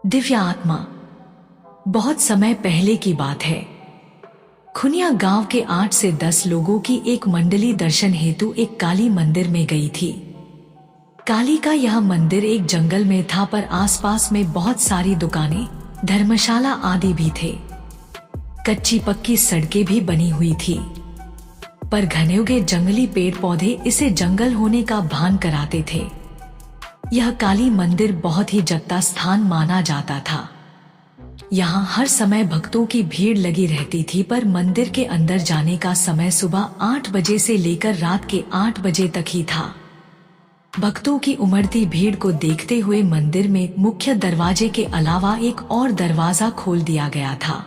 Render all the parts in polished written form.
दिव्य आत्मा। बहुत समय पहले की बात है। खुनिया गांव के 8 से 10 लोगों की एक मंडली दर्शन हेतु एक काली मंदिर में गई थी। काली का यह मंदिर एक जंगल में था, पर आसपास में बहुत सारी दुकानें, धर्मशाला आदि भी थे। कच्ची पक्की सड़कें भी बनी हुई थी, पर घने जंगली पेड़ पौधे इसे जंगल होने का भान कराते थे। यह काली मंदिर बहुत ही जगता स्थान माना जाता था। यहाँ हर समय भक्तों की भीड़ लगी रहती थी, पर मंदिर के अंदर जाने का समय सुबह 8 बजे से लेकर रात के 8 बजे तक ही था। भक्तों की उमड़ती भीड़ को देखते हुए मंदिर में मुख्य दरवाजे के अलावा एक और दरवाजा खोल दिया गया था,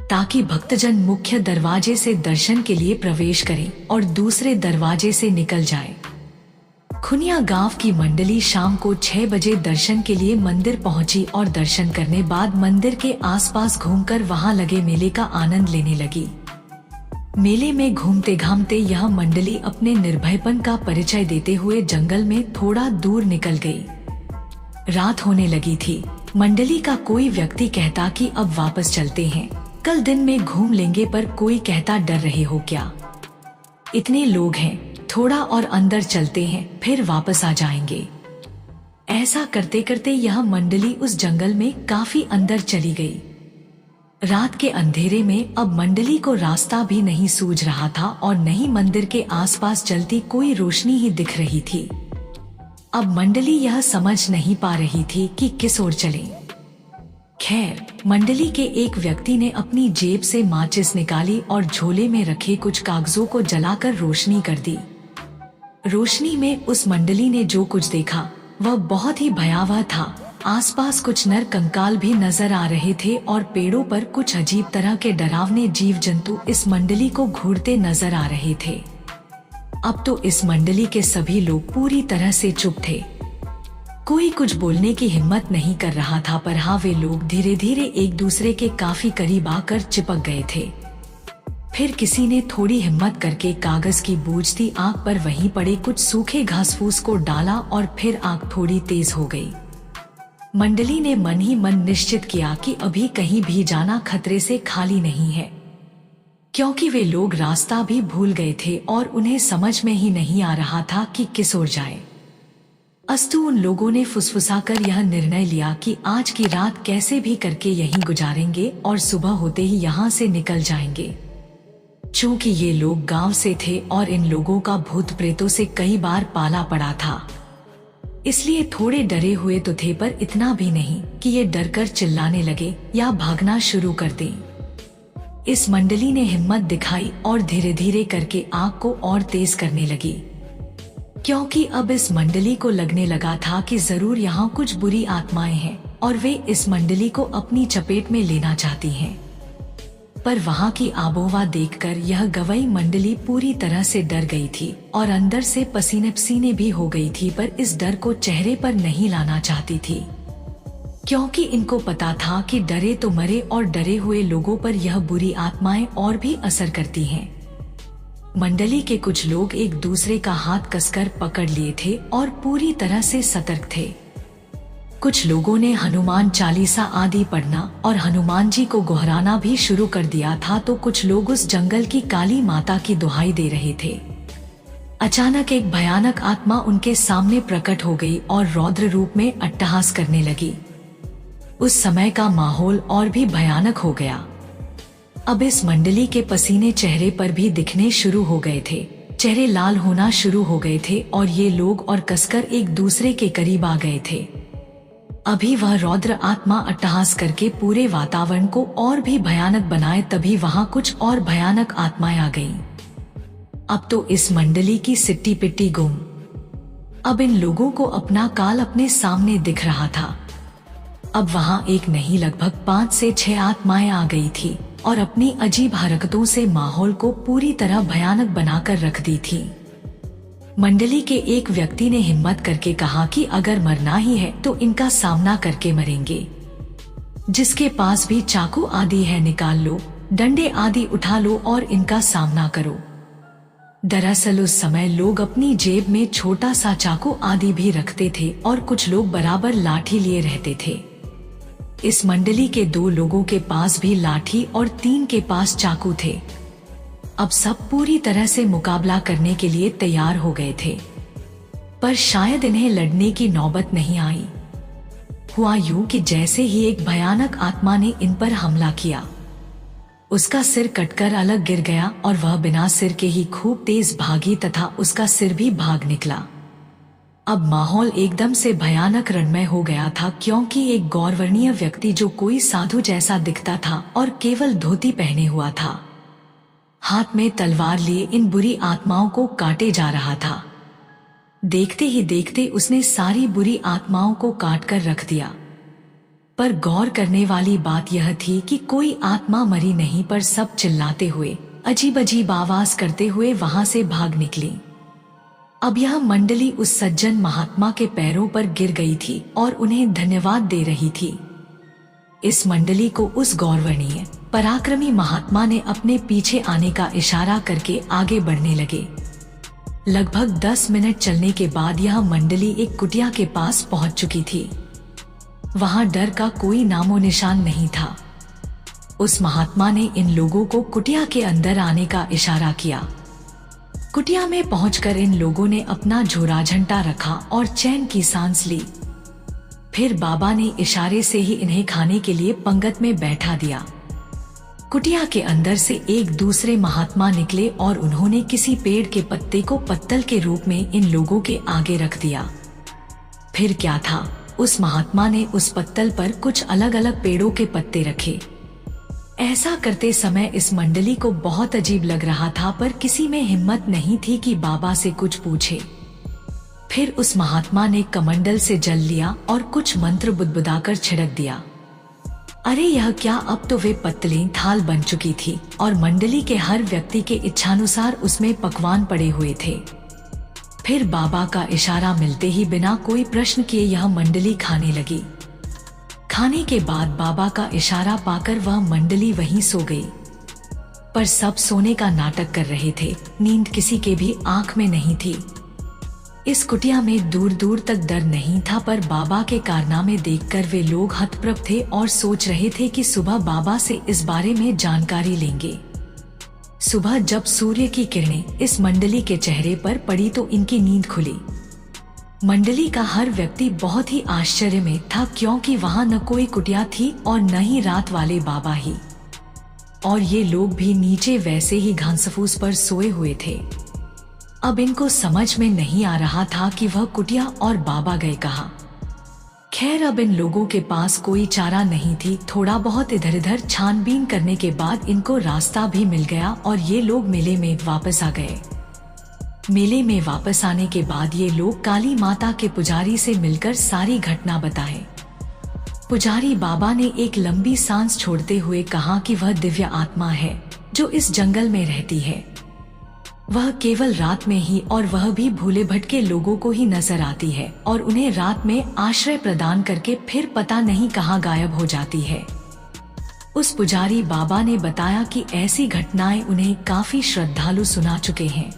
ताकि भक्तजन मुख्य दरवाजे से दर्शन के लिए प्रवेश करें और दूसरे दरवाजे से निकल जाए। खुनिया गांव की मंडली शाम को 6 बजे दर्शन के लिए मंदिर पहुंची और दर्शन करने बाद मंदिर के आसपास घूमकर वहां लगे मेले का आनंद लेने लगी। मेले में घूमते घामते यह मंडली अपने निर्भयपन का परिचय देते हुए जंगल में थोड़ा दूर निकल गई। रात होने लगी थी। मंडली का कोई व्यक्ति कहता कि अब वापस चलते हैं, कल दिन में घूम लेंगे, पर कोई कहता डर रहे हो क्या, इतने लोग हैं, थोड़ा और अंदर चलते हैं, फिर वापस आ जाएंगे। ऐसा करते करते यह मंडली उस जंगल में काफी अंदर चली गई। रात के अंधेरे में अब मंडली को रास्ता भी नहीं सूझ रहा था और न ही मंदिर के आसपास चलती कोई रोशनी ही दिख रही थी। अब मंडली यह समझ नहीं पा रही थी कि किस ओर चले। खैर, मंडली के एक व्यक्ति ने अपनी जेब से माचिस निकाली और झोले में रखे कुछ कागजों को जलाकर रोशनी कर दी। रोशनी में उस मंडली ने जो कुछ देखा वह बहुत ही भयावह था। आसपास कुछ नर कंकाल भी नजर आ रहे थे और पेड़ों पर कुछ अजीब तरह के डरावने जीव जंतु इस मंडली को घूरते नजर आ रहे थे। अब तो इस मंडली के सभी लोग पूरी तरह से चुप थे। कोई कुछ बोलने की हिम्मत नहीं कर रहा था, पर हाँ, वे लोग धीरे धीरे एक दूसरे के काफी करीब आकर चिपक गए थे। फिर किसी ने थोड़ी हिम्मत करके कागज की बूझती आग पर वहीं पड़े कुछ सूखे घास फूस को डाला और फिर आग थोड़ी तेज हो गई। मंडली ने मन ही मन निश्चित किया कि अभी कहीं भी जाना खतरे से खाली नहीं है, क्योंकि वे लोग रास्ता भी भूल गए थे और उन्हें समझ में ही नहीं आ रहा था कि किस ओर जाए। अस्तु उन लोगों ने फुसफुसाकर यह निर्णय लिया कि आज की रात कैसे भी करके यहीं गुजारेंगे और सुबह होते ही यहाँ से निकल जाएंगे। चूंकि ये लोग गांव से थे और इन लोगों का भूत प्रेतों से कई बार पाला पड़ा था, इसलिए थोड़े डरे हुए तो थे, पर इतना भी नहीं कि ये डरकर चिल्लाने लगे या भागना शुरू कर दें। इस मंडली ने हिम्मत दिखाई और धीरे धीरे करके आग को और तेज करने लगी, क्योंकि अब इस मंडली को लगने लगा था कि जरूर यहाँ कुछ बुरी आत्माएं हैं और वे इस मंडली को अपनी चपेट में लेना चाहती हैं। पर वहाँ की आबोहवा देखकर यह गवई मंडली पूरी तरह से डर गई थी और अंदर से पसीने पसीने भी हो गई थी, पर इस डर को चेहरे पर नहीं लाना चाहती थी, क्योंकि इनको पता था कि डरे तो मरे और डरे हुए लोगों पर यह बुरी आत्माएं और भी असर करती हैं। मंडली के कुछ लोग एक दूसरे का हाथ कसकर पकड़ लिए थे और पूरी तरह से सतर्क थे। कुछ लोगों ने हनुमान चालीसा आदि पढ़ना और हनुमान जी को गोहराना भी शुरू कर दिया था, तो कुछ लोग उस जंगल की काली माता की दुहाई दे रहे थे। अचानक एक भयानक आत्मा उनके सामने प्रकट हो गई और रौद्र रूप में अट्टहास करने लगी। उस समय का माहौल और भी भयानक हो गया। अब इस मंडली के पसीने चेहरे पर भी दिखने शुरू हो गए थे, चेहरे लाल होना शुरू हो गए थे और ये लोग और कसकर एक दूसरे के करीब आ गए थे। अभी वह रौद्र आत्मा अट्टहास करके पूरे वातावरण को और भी भयानक बनाए, तभी वहां कुछ और भयानक आत्माएं आ गईं। अब तो इस मंडली की सिट्टी पिट्टी गुम। अब इन लोगों को अपना काल अपने सामने दिख रहा था। अब वहां एक नहीं लगभग 5 से 6 आत्माएं आ गई थी और अपनी अजीब हरकतों से माहौल को पूरी तरह भयानक बनाकर रख दी थी। मंडली के एक व्यक्ति ने हिम्मत करके कहा कि अगर मरना ही है तो इनका सामना करके मरेंगे। जिसके पास भी चाकू आदि है निकाल लो, डंडे आदि उठा लो और इनका सामना करो। दरअसल उस समय लोग अपनी जेब में छोटा सा चाकू आदि भी रखते थे और कुछ लोग बराबर लाठी लिए रहते थे। इस मंडली के 2 लोगों के पास भी लाठी और 3 के पास चाकू थे। अब सब पूरी तरह से मुकाबला करने के लिए तैयार हो गए थे, पर शायद इन्हें लड़ने की नौबत नहीं आई। हुआ यूं कि जैसे ही एक भयानक आत्मा ने इन पर हमला किया, उसका सिर कटकर अलग गिर गया और वह बिना सिर के ही खूब तेज भागी तथा उसका सिर भी भाग निकला। अब माहौल एकदम से भयानक रणमय हो गया था, क्योंकि एक गौरवर्णीय व्यक्ति जो कोई साधु जैसा दिखता था और केवल धोती पहने हुआ था, हाथ में तलवार लिए इन बुरी आत्माओं को काटे जा रहा था। देखते ही देखते उसने सारी बुरी आत्माओं को काट कर रख दिया। पर गौर करने वाली बात यह थी कि कोई आत्मा मरी नहीं, पर सब चिल्लाते हुए, अजीब अजीब आवाज करते हुए वहां से भाग निकली। अब यह मंडली उस सज्जन महात्मा के पैरों पर गिर गई थी और उन्हें धन्यवाद दे रही थी। इस मंडली को उस गौरवर्णीय पराक्रमी महात्मा ने अपने पीछे आने का इशारा करके आगे बढ़ने लगे। लगभग 10 मिनट चलने के बाद यह मंडली एक कुटिया के पास पहुंच चुकी थी। वहां डर का कोई नामो निशान नहीं था। उस महात्मा ने इन लोगों को कुटिया के अंदर आने का इशारा किया। कुटिया में पहुंचकर इन लोगों ने अपना झोराझंटा रखा और चैन की सांस ली। फिर बाबा ने इशारे से ही इन्हें खाने के लिए पंगत में बैठा दिया। कुटिया के अंदर से एक दूसरे महात्मा निकले और उन्होंने किसी पेड़ के पत्ते को पत्तल के रूप में इन लोगों के आगे रख दिया। फिर क्या था, उस महात्मा ने उस पत्तल पर कुछ अलग अलग पेड़ों के पत्ते रखे। ऐसा करते समय इस मंडली को बहुत अजीब लग रहा था, पर किसी में हिम्मत नहीं थी कि बाबा से कुछ पूछे। फिर उस महात्मा ने कमंडल से जल लिया और कुछ मंत्र बुदबुदाकर छिड़क दिया। अरे यह क्या, अब तो वे पत्तलें थाल बन चुकी थी और मंडली के हर व्यक्ति के इच्छानुसार उसमें पकवान पड़े हुए थे। फिर बाबा का इशारा मिलते ही बिना कोई प्रश्न किए यह मंडली खाने लगी। खाने के बाद बाबा का इशारा पाकर वह मंडली वहीं सो गई। पर सब सोने का नाटक कर रहे थे, नींद किसी के भी आंख में नहीं थी। इस कुटिया में दूर दूर तक डर नहीं था, पर बाबा के कारनामे देखकर वे लोग हतप्रभ थे और सोच रहे थे कि सुबह बाबा से इस बारे में जानकारी लेंगे। सुबह जब सूर्य की किरणें इस मंडली के चेहरे पर पड़ी तो इनकी नींद खुली। मंडली का हर व्यक्ति बहुत ही आश्चर्य में था, क्योंकि वहां न कोई कुटिया थी और न ही रात वाले बाबा ही, और ये लोग भी नीचे वैसे ही घासफूस पर सोए हुए थे। अब इनको समझ में नहीं आ रहा था कि वह कुटिया और बाबा गए कहाँ। खैर, अब इन लोगों के पास कोई चारा नहीं थी। थोड़ा बहुत इधर उधर छानबीन करने के बाद इनको रास्ता भी मिल गया और ये लोग मेले में वापस आ गए। मेले में वापस आने के बाद ये लोग काली माता के पुजारी से मिलकर सारी घटना बताए। पुजारी बाबा ने एक लंबी सांस छोड़ते हुए कहा कि वह दिव्य आत्मा है जो इस जंगल में रहती है। वह केवल रात में ही, और वह भी भूले भटके लोगों को ही नजर आती है और उन्हें रात में आश्रय प्रदान करके फिर पता नहीं कहाँ गायब हो जाती है। उस पुजारी बाबा ने बताया कि ऐसी घटनाएं उन्हें काफी श्रद्धालु सुना चुके हैं।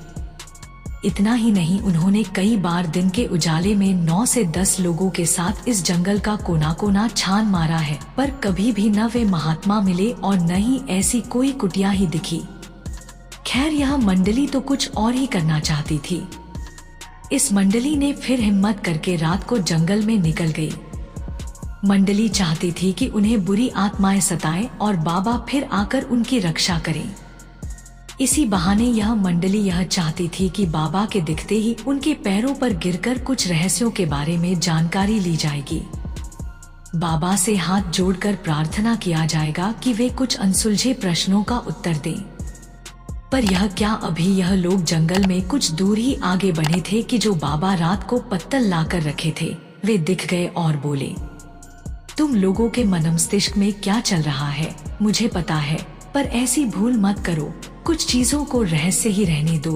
इतना ही नहीं, उन्होंने कई बार दिन के उजाले में 9 से 10 लोगों के साथ इस जंगल का कोना कोना छान मारा है, पर कभी भी न वे महात्मा मिले और न ही ऐसी कोई कुटिया ही दिखी। खैर, यह मंडली तो कुछ और ही करना चाहती थी। इस मंडली ने फिर हिम्मत करके रात को जंगल में निकल गई। मंडली चाहती थी कि उन्हें बुरी आत्माएं सताएं और बाबा फिर आकर उनकी रक्षा करें। इसी बहाने यह मंडली यह चाहती थी कि बाबा के दिखते ही उनके पैरों पर गिरकर कुछ रहस्यों के बारे में जानकारी ली जाएगी। बाबा से हाथ जोड़कर प्रार्थना किया जाएगा कि वे कुछ अनसुलझे प्रश्नों का उत्तर दें। पर यह क्या, अभी यह लोग जंगल में कुछ दूर ही आगे बढ़े थे कि जो बाबा रात को पत्तल लाकर रखे थे वे दिख गए और बोले, तुम लोगों के मनमस्तिष्क में क्या चल रहा है मुझे पता है, पर ऐसी भूल मत करो, कुछ चीजों को रहस्य ही रहने दो।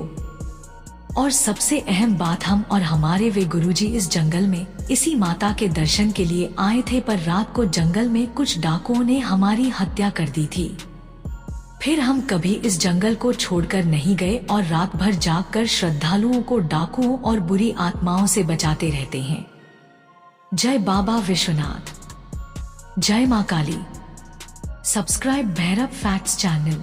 और सबसे अहम बात, हम और हमारे वे गुरुजी इस जंगल में इसी माता के दर्शन के लिए आए थे, पर रात को जंगल में कुछ डाकुओं ने हमारी हत्या कर दी थी। फिर हम कभी इस जंगल को छोड़कर नहीं गए और रात भर जागकर श्रद्धालुओं को डाकुओं और बुरी आत्माओं से बचाते रहते हैं। जय बाबा विश्वनाथ। जय मां Kali. Subscribe Bhairav facts channel.